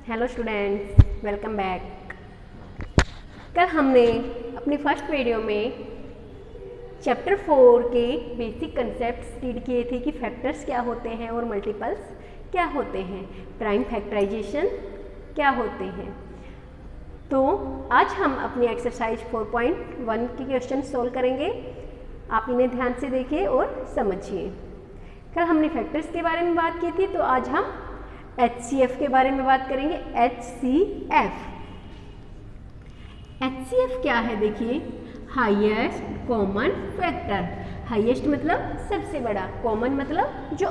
Hello students, welcome back. कल हमने अपनी फर्स्ट वीडियो में चैप्टर 4 के बेसिक कंसेप्ट्स रीड किए थे कि फैक्टर्स क्या होते हैं और मल्टीपल्स क्या होते हैं, प्राइम फैक्टराइजेशन क्या होते हैं। तो आज हम अपनी एक्सरसाइज 4.1 के क्वेश्चन सोल्व करेंगे। आप इन्हें ध्यान से देखिए और समझिए। कल हमने फैक्टर्स के बारे में बात की थी, तो आज हम HCF के बारे में बात करेंगे। HCF क्या है? देखिए, हाईएस्ट कॉमन फैक्टर। हाईएस्ट मतलब सबसे बड़ा, कॉमन मतलब जो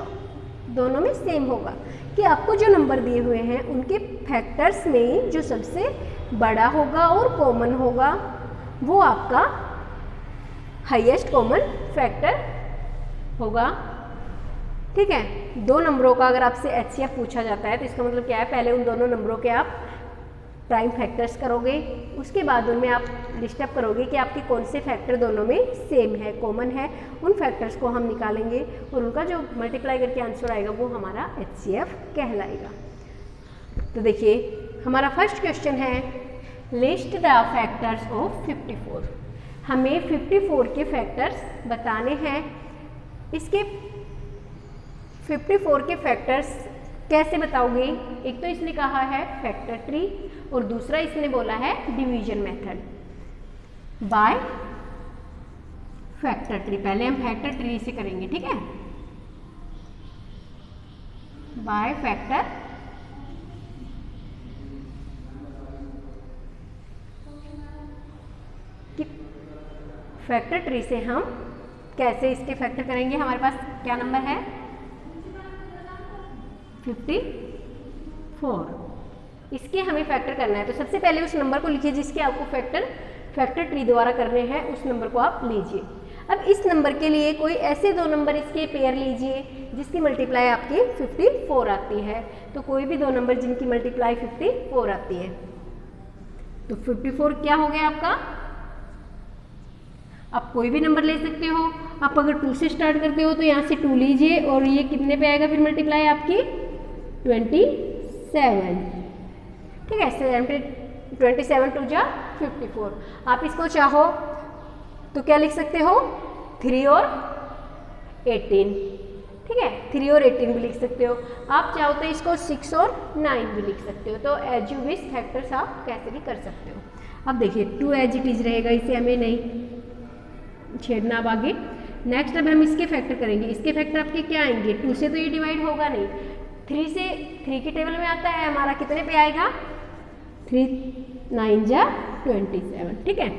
दोनों में सेम होगा, कि आपको जो नंबर दिए हुए हैं उनके फैक्टर्स में जो सबसे बड़ा होगा और कॉमन होगा वो आपका हाईएस्ट कॉमन फैक्टर होगा। ठीक है, दो नंबरों का अगर आपसे HCF पूछा जाता है तो इसका मतलब क्या है? पहले उन दोनों नंबरों के आप प्राइम फैक्टर्स करोगे, उसके बाद उनमें आप लिस्ट अप करोगे कि आपके कौन से फैक्टर दोनों में सेम है, कॉमन है। उन फैक्टर्स को हम निकालेंगे और उनका जो मल्टीप्लाई करके आंसर आएगा वो हमारा HCF कहलाएगा। तो देखिए, हमारा फर्स्ट क्वेश्चन है, लिस्ट द फैक्टर्स ऑफ 54। हमें 54 के फैक्टर्स बताने हैं। इसके 54 के फैक्टर्स कैसे बताओगे? एक तो इसने कहा है फैक्टर ट्री और दूसरा इसने बोला है division method by factor tree. पहले हम फैक्टर ट्री से करेंगे, ठीक है, बाय फैक्टर फैक्टर ट्री से हम कैसे इसके फैक्टर करेंगे। हमारे पास क्या नंबर है? 54। इसके हमें फैक्टर करना है, तो सबसे पहले उस नंबर को लिखिए जिसके आपको फैक्टर ट्री द्वारा करने हैं, उस नंबर को आप लीजिए। अब इस नंबर के लिए कोई ऐसे दो नंबर इसके पेयर लीजिए जिसकी मल्टीप्लाई आपकी 54 आती है। तो कोई भी दो नंबर जिनकी मल्टीप्लाई 54 आती है, तो 54 क्या हो गया आपका? आप कोई भी नंबर ले सकते हो। आप अगर 2 से स्टार्ट करते हो तो यहाँ से 2 लीजिए और ये कितने पे आएगा फिर मल्टीप्लाई आपकी? 27। ठीक है, 27 2 जा 54। आप इसको चाहो तो क्या लिख सकते हो? 3 और 18। ठीक है, 3 और 18 भी लिख सकते हो। आप चाहो तो इसको 6 और 9 भी लिख सकते हो। तो एज यू विश फैक्टर्स आप कैसे भी कर सकते हो। अब देखिए, 2 एज इट इज रहेगा, इसे हमें नहीं छेड़ना। अब आगे नेक्स्ट, अब हम इसके फैक्टर करेंगे। इसके फैक्टर आपके क्या आएंगे? 2 से तो ये डिवाइड होगा नहीं, 3 से 3 की टेबल में आता है हमारा, कितने पे आएगा? 3 9 जा 27। ठीक है,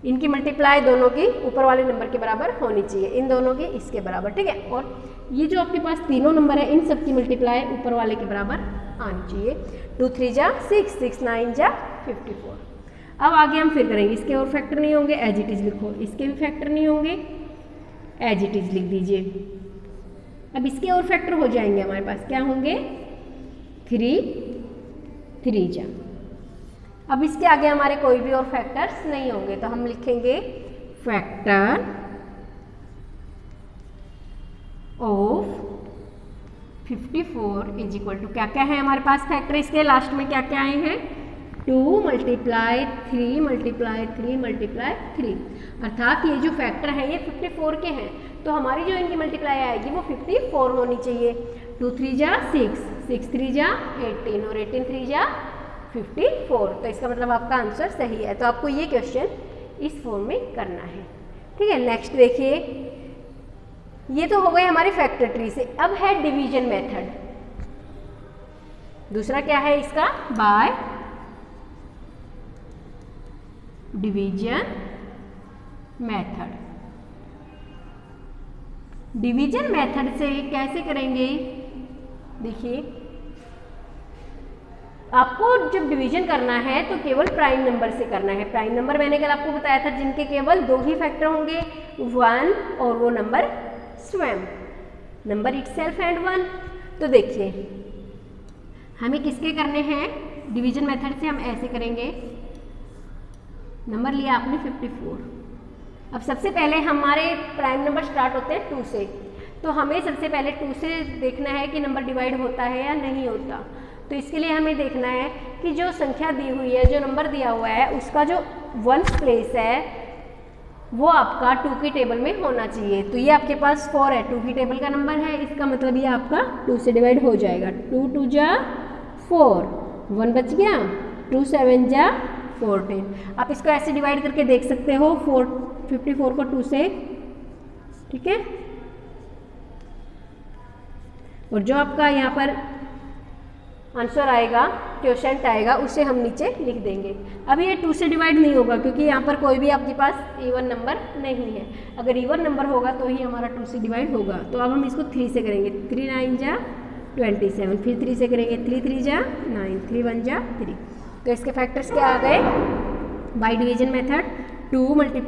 इनकी मल्टीप्लाई दोनों की ऊपर वाले नंबर के बराबर होनी चाहिए, इन दोनों की इसके बराबर। ठीक है, और ये जो आपके पास तीनों नंबर है इन सब की मल्टीप्लाई ऊपर वाले के बराबर आनी चाहिए। 2 3 जा 6, 6 9 जा 54। अब आगे हम फिर करेंगे। इसके और फैक्टर नहीं होंगे, एज इट इज लिखो। इसके भी फैक्टर नहीं होंगे, एज इट इज लिख दीजिए। अब इसके और फैक्टर हो जाएंगे हमारे पास, क्या होंगे? 3 3 जा। अब इसके आगे हमारे कोई भी और फैक्टर्स नहीं होंगे, तो हम लिखेंगे factor of 54 is equal to, क्या क्या है हमारे पास फैक्टर? इसके लास्ट में क्या क्या आए हैं? 2 मल्टीप्लाई 3 मल्टीप्लाई 3 मल्टीप्लाई 3। अर्थात ये जो फैक्टर है ये 54 के हैं, तो हमारी जो इनकी मल्टीप्लाई आएगी वो 54 होनी चाहिए। 2 3 जा 6, 6 3 जा 18 और 18 3 जा 54। तो इसका मतलब आपका आंसर सही है। तो आपको ये क्वेश्चन इस फॉर्म में करना है। ठीक है, नेक्स्ट देखिए, ये तो हो गए हमारे फैक्टर ट्री से। अब है डिवीजन मेथड। दूसरा क्या है इसका? Bye division method. Division method से कैसे करेंगे? देखिए, आपको जब डिवीजन करना है तो केवल प्राइम नंबर से करना है। प्राइम नंबर मैंने कल आपको बताया था जिनके केवल 2 ही फैक्टर होंगे, 1 और वो नंबर स्वयं, नंबर इटसेल्फ एंड 1। तो देखिए, हमें किसके करने हैं? डिवीजन मेथड से हम ऐसे करेंगे। नंबर लिया आपने 54। अब सबसे पहले हमारे प्राइम नंबर स्टार्ट होते हैं 2 से, तो हमें सबसे पहले 2 से देखना है कि नंबर डिवाइड होता है या नहीं होता। तो इसके लिए हमें देखना है कि जो संख्या दी हुई है, जो नंबर दिया हुआ है, उसका जो वंस प्लेस है वो आपका 2 की टेबल में होना चाहिए। तो ये आपके पास 4 है, 2 की टेबल का नंबर है, इसका मतलब ये आपका 2 से डिवाइड हो जाएगा। 2 2 जा 4, 1 बच गया, 2 7 जा 14। आप इसको ऐसे डिवाइड करके देख सकते हो 54 को 2 से, ठीक है। और जो आपका यहाँ पर आंसर आएगा, क्वोशंट आएगा, उसे हम नीचे लिख देंगे। अब ये 2 से डिवाइड नहीं होगा क्योंकि यहाँ पर कोई भी आपके पास इवन नंबर नहीं है। अगर इवन नंबर होगा तो ही हमारा 2 से डिवाइड होगा। तो अब हम इसको 3 से करेंगे। 3 9 जा 27, फिर 3 से करेंगे, 3 3 जा 9, 3 1 जा 3। तो इसके फैक्टर्स क्या आ गए? Bye division method 2 × 3 ×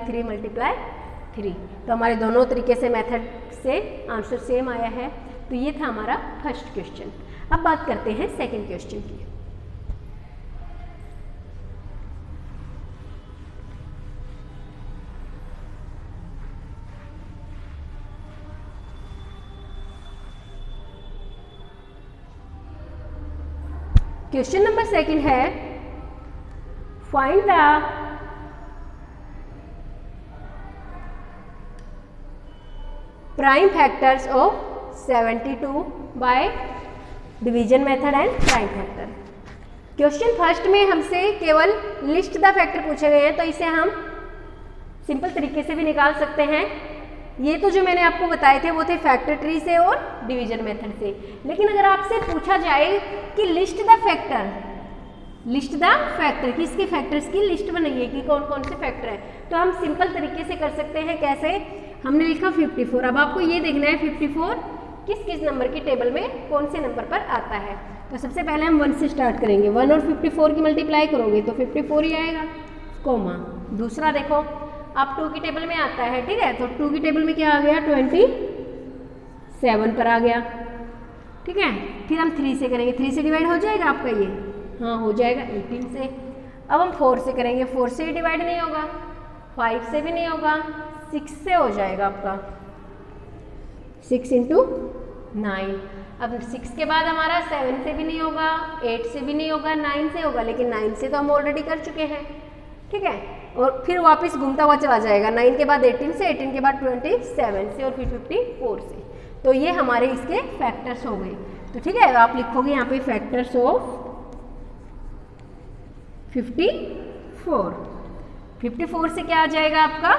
3 × 3। तो हमारे दोनों तरीके से मेथड से आंसर सेम आया है। तो ये था हमारा फर्स्ट क्वेश्चन। अब बात करते हैं सेकंड क्वेश्चन की। क्वेश्चन नंबर सेकंड है, find the prime factors of 72 bye division method and prime factor. Question first में हमसे केवल लिस्ट द फैक्टर पूछे गए हैं, तो इसे हम सिंपल तरीके से भी निकाल सकते हैं। ये तो जो मैंने आपको बताए थे वो थे फैक्टर ट्री से और डिवीजन मेथड से। लेकिन अगर आपसे पूछा जाए कि list the factor, list the factor, कि इसके फैक्टर्स की लिस्ट बनाइए कि कौन कौन से फैक्टर है, तो हम सिंपल तरीके से कर सकते हैं। कैसे? हमने लिखा 54। अब आपको ये देखना है 54 किस किस नंबर की टेबल में कौन से नंबर पर आता है। तो सबसे पहले हम 1 से स्टार्ट करेंगे। 1 और 54 की मल्टीप्लाई करोगे तो 54 ही आएगा, कॉमा। दूसरा देखो, आप 2 की टेबल में आता है, ठीक है, तो 2 की टेबल में क्या आ गया? 27 पर आ गया, ठीक है। फिर हम 3 से करेंगे, 3 से डिवाइड हो जाएगा आपका ये, हाँ हो जाएगा 18 से। अब हम 4 से करेंगे, 4 से डिवाइड नहीं होगा, 5 से भी नहीं होगा, 6 से हो जाएगा आपका, 6 × 9। अब 6 के बाद हमारा 7 से भी नहीं होगा, 8 से भी नहीं होगा, 9 से होगा, लेकिन 9 से तो हम ऑलरेडी कर चुके हैं, ठीक है। और फिर वापस घूमता हुआ चला जाएगा, 9 के बाद 18 से, 18 के बाद 27 से और फिर 54 से। तो ये हमारे इसके फैक्टर्स हो गए। तो ठीक है, आप लिखोगे यहाँ पे फैक्टर्स ऑफ 54। 54 से क्या आ जाएगा आपका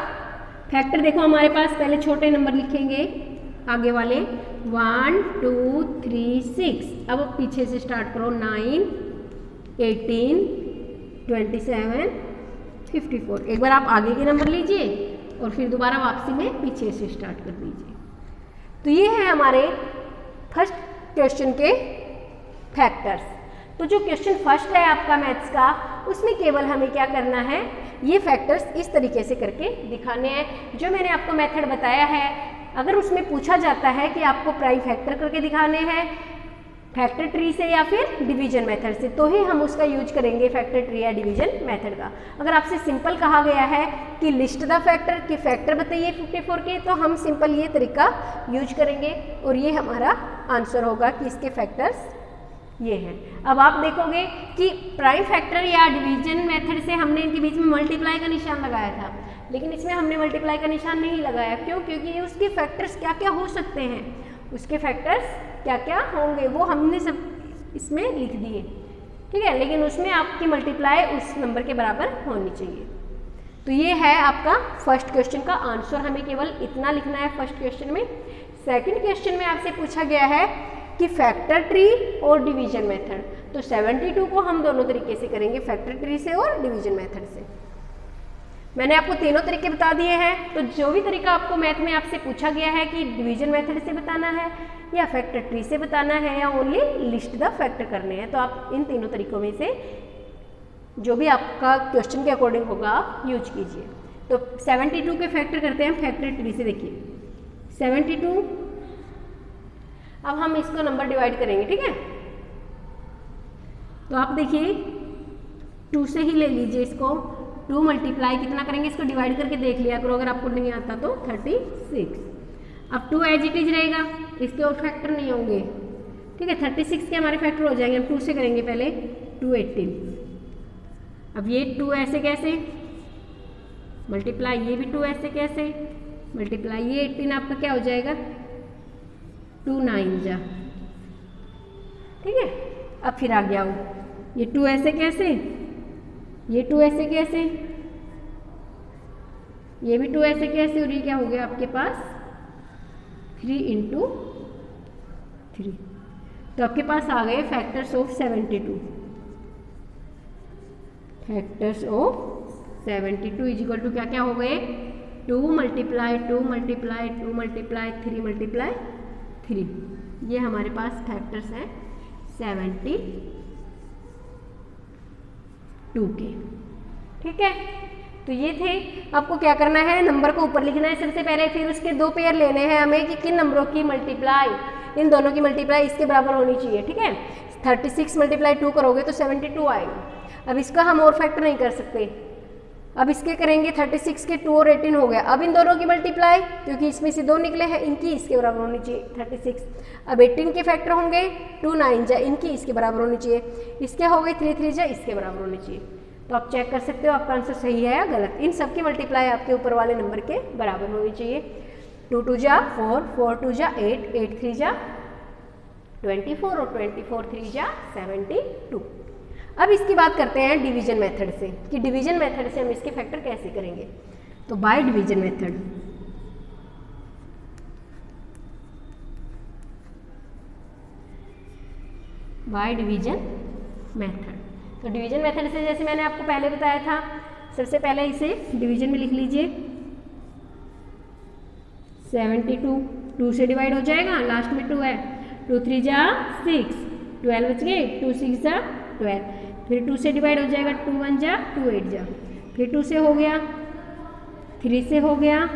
फैक्टर? देखो हमारे पास पहले छोटे नंबर लिखेंगे, आगे वाले 1 2 3 6। अब पीछे से स्टार्ट करो, 9 18 27 54। एक बार आप आगे के नंबर लीजिए और फिर दोबारा वापसी में पीछे से स्टार्ट कर दीजिए। तो ये है हमारे फर्स्ट क्वेश्चन के फैक्टर्स। तो जो क्वेश्चन फर्स्ट है आपका मैथ्स का, उसमें केवल हमें क्या करना है, ये फैक्टर्स इस तरीके से करके दिखाने हैं जो मैंने आपको मेथड बताया है। अगर उसमें पूछा जाता है कि आपको प्राइम फैक्टर करके दिखाने हैं फैक्टर ट्री से या फिर डिवीजन मेथड से, तो ही हम उसका यूज करेंगे फैक्टर ट्री या डिवीजन मेथड का। अगर आपसे सिंपल कहा गया है कि लिस्ट द फैक्टर, कि फैक्टर बताइए 54 के, तो हम सिंपल ये तरीका यूज करेंगे और ये हमारा आंसर होगा कि इसके फैक्टर्स ये हैं। अब आप देखोगे कि प्राइम फैक्टर या डिवीजन मेथड से हमने इनके बीच में मल्टीप्लाई का निशान लगाया था, लेकिन इसमें हमने मल्टीप्लाई का निशान नहीं लगाया। क्यों? क्योंकि उसके फैक्टर्स क्या क्या हो सकते हैं, उसके फैक्टर्स क्या क्या होंगे वो हमने सब इसमें लिख दिए, ठीक है। लेकिन उसमें आपकी मल्टीप्लाई उस नंबर के बराबर होनी चाहिए। तो ये है आपका फर्स्ट क्वेश्चन का आंसर। हमें केवल इतना लिखना है फर्स्ट क्वेश्चन में। सेकंड क्वेश्चन में आपसे पूछा गया है कि फैक्टर ट्री और डिवीजन मेथड, तो 72 को हम दोनों तरीके से करेंगे, फैक्टर ट्री से और डिवीजन मेथड से। मैंने आपको तीनों तरीके बता दिए हैं। तो जो भी तरीका आपको मैथ में आपसे पूछा गया है कि डिवीजन मेथड से बताना है या फैक्टर ट्री से बताना है या ओनली लिस्ट द फैक्टर करने हैं, तो आप इन तीनों तरीकों में से जो भी आपका क्वेश्चन के अकॉर्डिंग होगा आप यूज कीजिए। तो 72 के फैक्टर करते हैं फैक्टर ट्री से। देखिए 72, अब हम इसको नंबर डिवाइड करेंगे, ठीक है। तो आप देखिए 2 से ही ले लीजिए इसको। 2 मल्टीप्लाई कितना करेंगे, इसको डिवाइड करके देख लिया करो अगर आपको नहीं आता तो 36। अब 2 एज इट इज रहेगा, इसके और फैक्टर नहीं होंगे, ठीक है। 36 के हमारे फैक्टर हो जाएंगे, हम 2 से करेंगे पहले, 2 18। अब ये 2 ऐसे कैसे मल्टीप्लाई, ये भी 2 ऐसे कैसे मल्टीप्लाई, ये 18 आपका क्या हो जाएगा 2 9 जा, ठीक है। अब फिर आ गया वो, ये 2 ऐसे कैसे, ये 2 ऐसे कैसे, ये भी 2 ऐसे कैसे, और ये क्या हो गया आपके पास 3 × 3। तो आपके पास आ गए factors of 72। Factors of 72 is equal to क्या क्या हो गए 2 × 2 × 2 × 3 × 3। ये हमारे पास फैक्टर्स हैं 72 के, ठीक है। तो ये थे, आपको क्या करना है नंबर को ऊपर लिखना है सबसे पहले, फिर उसके 2 पेयर लेने हैं हमें कि किन नंबरों की मल्टीप्लाई, इन दोनों की मल्टीप्लाई इसके बराबर होनी चाहिए, ठीक है। 36 × 2 करोगे तो 72 आएगा। अब इसका हम और फैक्टर नहीं कर सकते, अब इसके करेंगे 36 के 2 और 18 हो गया। अब इन दोनों की मल्टीप्लाई, क्योंकि इसमें से 2 निकले हैं, इनकी इसके बराबर होनी चाहिए 36। अब 18 के फैक्टर होंगे 2 9 जा, इनकी इसके बराबर होनी चाहिए, इसके हो गए 3 3 जा, इसके बराबर होनी चाहिए। तो आप चेक कर सकते हो आपका आंसर सही है या गलत। इन सब की मल्टीप्लाई आपके ऊपर वाले नंबर के बराबर होनी चाहिए। 2 2 जा 4, 4 2 जा 8, 8 3 जा 24 और 24 3 जा 72। अब इसकी बात करते हैं डिवीजन मेथड से, कि डिवीजन मेथड से हम इसके फैक्टर कैसे करेंगे। तो bye division method, bye division method. तो डिवीजन मेथड से जैसे मैंने आपको पहले बताया था, सबसे पहले इसे डिवीजन में लिख लीजिए। 72 2 से डिवाइड हो जाएगा, लास्ट में 2 है, 2 3 जा 6, 12 बच गए, 2 6 जा 12, फिर 2 से डिवाइड हो जाएगा, 2 1 जा 2 8 जा, फिर 2 से हो गया, 3 से हो गया,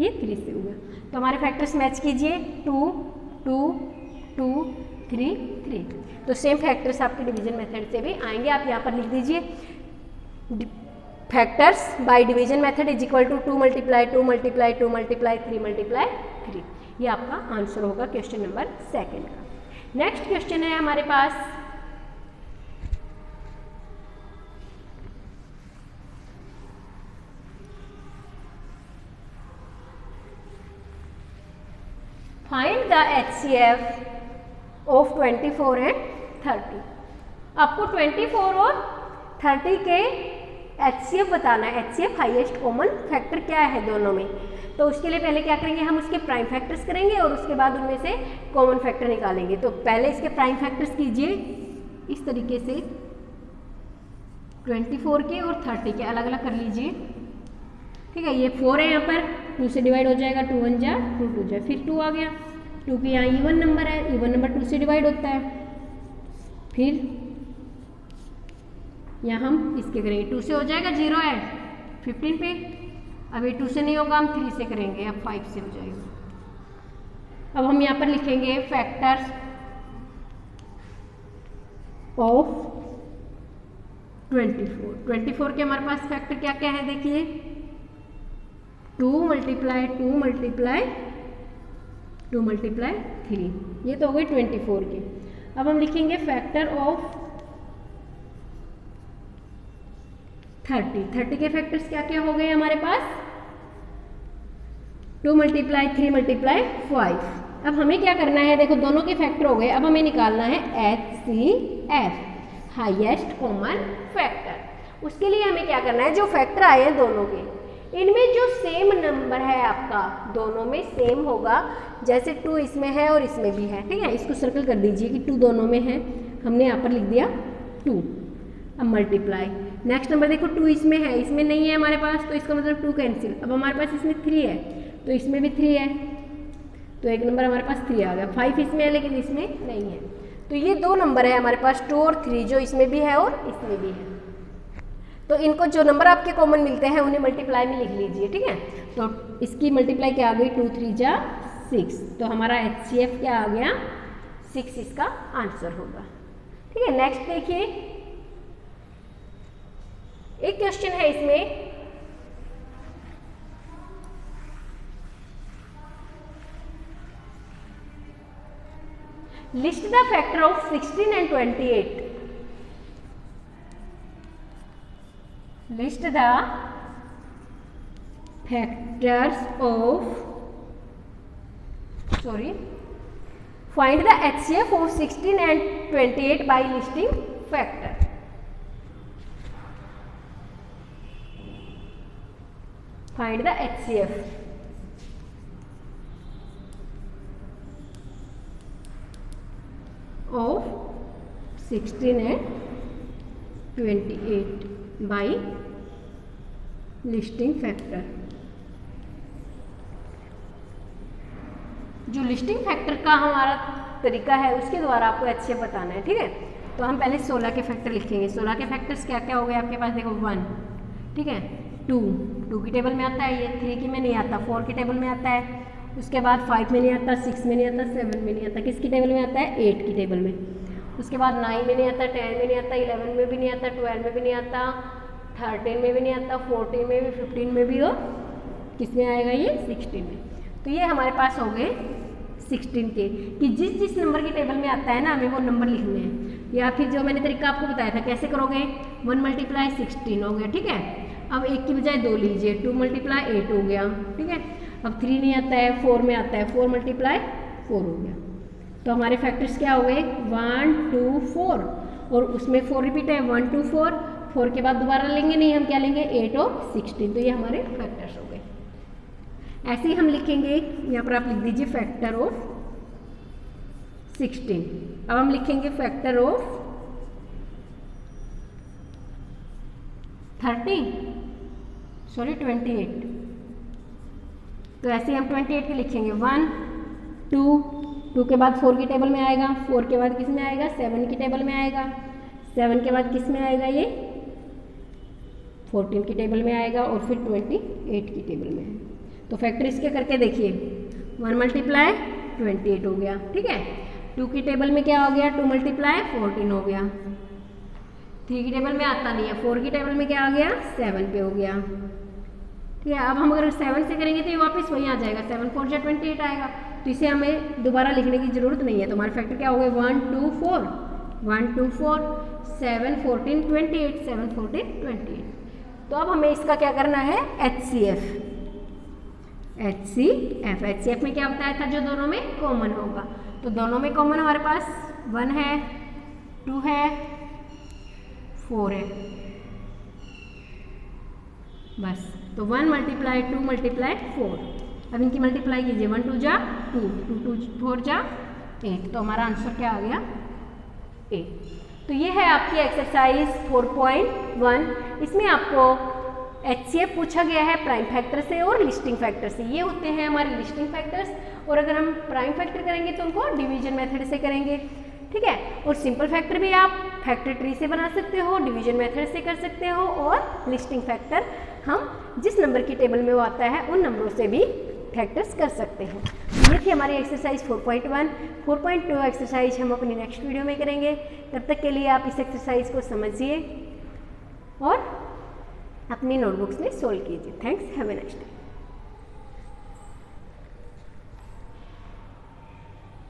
ये 3 से हो गया। तो हमारे फैक्टर्स मैच कीजिए, 2 2 2 3 3। तो सेम फैक्टर्स आपके डिवीजन मेथड से भी आएंगे। आप यहाँ पर लिख दीजिए factors by division method is equal to 2 × 2 × 2 × 2 × 3 × 3। ये आपका आंसर होगा क्वेश्चन नंबर 2 का। नेक्स्ट क्वेश्चन है हमारे पास find the HCF of 24 and 30। आपको 24 और 30 के HCF बताना है। HCF हाईएस्ट कॉमन फैक्टर क्या है दोनों में। तो उसके लिए पहले क्या करेंगे, हम उसके प्राइम फैक्टर्स करेंगे और उसके बाद उनमें से कॉमन फैक्टर निकालेंगे। तो पहले इसके प्राइम फैक्टर्स कीजिए इस तरीके से, 24 के और 30 के अलग अलग कर लीजिए, ठीक है। ये 4 है, यहाँ पर 2 से डिवाइड हो जाएगा, 2 1 जा 2 2 जा, फिर 2 आ गया, 2 की यहाँ इवन नंबर है, इवन नंबर 2 से डिवाइड होता है। फिर यहाँ हम इसके करेंगे, 2 से हो जाएगा 0 है 15 पे, अब ये 2 से नहीं होगा, हम 3 से करेंगे, अब 5 से हो जाएगा। अब हम यहाँ पर लिखेंगे फैक्टर्स ऑफ 24। 24 के हमारे पास फैक्टर क्या क्या है देखिए, 2 × 2 × 2 × 3, ये तो हो गए 24 के। अब हम लिखेंगे फैक्टर ऑफ 30। 30 के फैक्टर्स क्या क्या हो गए हमारे पास, 2 × 3 × 5। अब हमें क्या करना है, देखो दोनों के फैक्टर हो गए, अब हमें निकालना है HCF हाईएस्ट कॉमन फैक्टर। उसके लिए हमें क्या करना है, जो फैक्टर आए हैं दोनों के, इनमें जो सेम नंबर है आपका, दोनों में सेम होगा। जैसे 2 इसमें है और इसमें भी है, ठीक है। इसको सर्कल कर दीजिए कि 2 दोनों में है, हमने यहाँ पर लिख दिया 2। अब मल्टीप्लाई, नेक्स्ट नंबर देखो 2 इसमें है, इसमें नहीं है हमारे पास, तो इसका मतलब 2 कैंसिल। अब हमारे पास इसमें 3 है, तो इसमें भी 3 है, तो एक नंबर हमारे पास 3 आ गया। 5 इसमें है लेकिन इसमें नहीं है, तो ये 2 नंबर है हमारे पास, 2 और 3, जो इसमें भी है और इसमें भी है। तो इनको जो नंबर आपके कॉमन मिलते हैं उन्हें मल्टीप्लाई में लिख लीजिए, ठीक है। तो इसकी मल्टीप्लाई क्या आ गई, 2 3 जा 6, तो हमारा HCF क्या आ गया 6, इसका आंसर होगा, ठीक है। नेक्स्ट देखिए, एक क्वेश्चन है इसमें, list the factor of 16 and 28. List the factors of find the HCF of 16 and 28 by listing factor. Find the HCF of 16 and 28 by listing factor. जो लिस्टिंग फैक्टर का हमारा तरीका है उसके द्वारा आपको HCF बताना है, ठीक है। तो हम पहले 16 के फैक्टर लिखेंगे। 16 के फैक्टर्स क्या क्या हो गए आपके पास, देखो 1, ठीक है, 2 की टेबल में आता है, ये 3 की में नहीं आता, 4 की टेबल में आता है, उसके बाद 5 में नहीं आता, 6 में नहीं आता, 7 में नहीं आता, किसकी टेबल में आता है, 8 की टेबल में। उसके बाद 9 में नहीं आता, 10 में नहीं आता, 11 में भी नहीं आता, 12 में भी नहीं आता, 13 में भी नहीं आता, 14 में भी, 15 में भी, और किस में आएगा ये 16 में। तो ये हमारे पास हो गए 16 के, कि जिस जिस नंबर की टेबल में आता है ना हमें वो नंबर लिखने हैं। या फिर जो मैंने तरीका आपको बताया था कैसे करोगे, 1 × 16 हो गया, ठीक है। अब 1 की बजाय 2 लीजिए, 2 × 8 हो गया, ठीक है। अब 3 नहीं आता है, 4 में आता है, 4 × 4 हो गया। तो हमारे फैक्टर्स क्या हो गए, 1, 2, 4, और उसमें 4 रिपीट है, 1, 2, 4 के बाद दोबारा लेंगे नहीं, हम क्या लेंगे, 8 और 16। तो ये हमारे फैक्टर्स हो गए। ऐसे ही हम लिखेंगे, यहाँ पर आप लिख दीजिए फैक्टर ऑफ 16। अब हम लिखेंगे फैक्टर ऑफ 28। तो ऐसे हम 28 के लिखेंगे, 1, 2 के बाद 4 की टेबल में आएगा, 4 के बाद किस में आएगा, 7 की टेबल में आएगा, 7 के बाद किस में आएगा, ये 14 की टेबल में आएगा, और फिर 28 की टेबल में है। तो फैक्टर इसके करके देखिए, 1 × 28 हो गया, ठीक है। 2 की टेबल में क्या हो गया, 2 × 14 हो गया। 3 की टेबल में आता नहीं है, 4 की टेबल में क्या आ गया, 7 पे हो गया, ठीक है। अब हम अगर 7 से करेंगे तो ये वापस वही आ जाएगा, 7 × 4 = 28 आएगा। तो इसे हमें दोबारा लिखने की जरूरत नहीं है। तो हमारे फैक्टर क्या हो गए, 1, 2, 4, 1, 2, 4, 7, 14, 28, 7, 14, 28। तो अब हमें इसका क्या करना है, HCF में क्या बताया था, जो दोनों में कॉमन होगा। तो दोनों में कॉमन हमारे पास 1 है, 2 है, 4 है, बस। तो 1 × 2 × 4। अब इनकी मल्टीप्लाई कीजिए, 1 × 2 = 2, 2 × 4 = 8। तो हमारा आंसर क्या आ गया, 8। तो ये है आपकी एक्सरसाइज 4.1। इसमें आपको HCF पूछा गया है प्राइम फैक्टर से और लिस्टिंग फैक्टर से। ये होते हैं हमारे लिस्टिंग फैक्टर्स, और अगर हम प्राइम फैक्टर करेंगे तो उनको डिवीजन मेथड से करेंगे, ठीक है। और सिंपल फैक्टर भी आप फैक्टर ट्री से बना सकते हो, डिवीजन मेथड से कर सकते हो, और लिस्टिंग फैक्टर हम जिस नंबर की टेबल में वो आता है उन नंबरों से भी फैक्टर्स कर सकते हैं। ये थी हमारी एक्सरसाइज 4.1। 4.2 एक्सरसाइज हम अपनी नेक्स्ट वीडियो में करेंगे। तब तक के लिए आप इस एक्सरसाइज को समझिए और अपनी नोटबुक्स में सोल्व कीजिए। Thanks, have a nice day.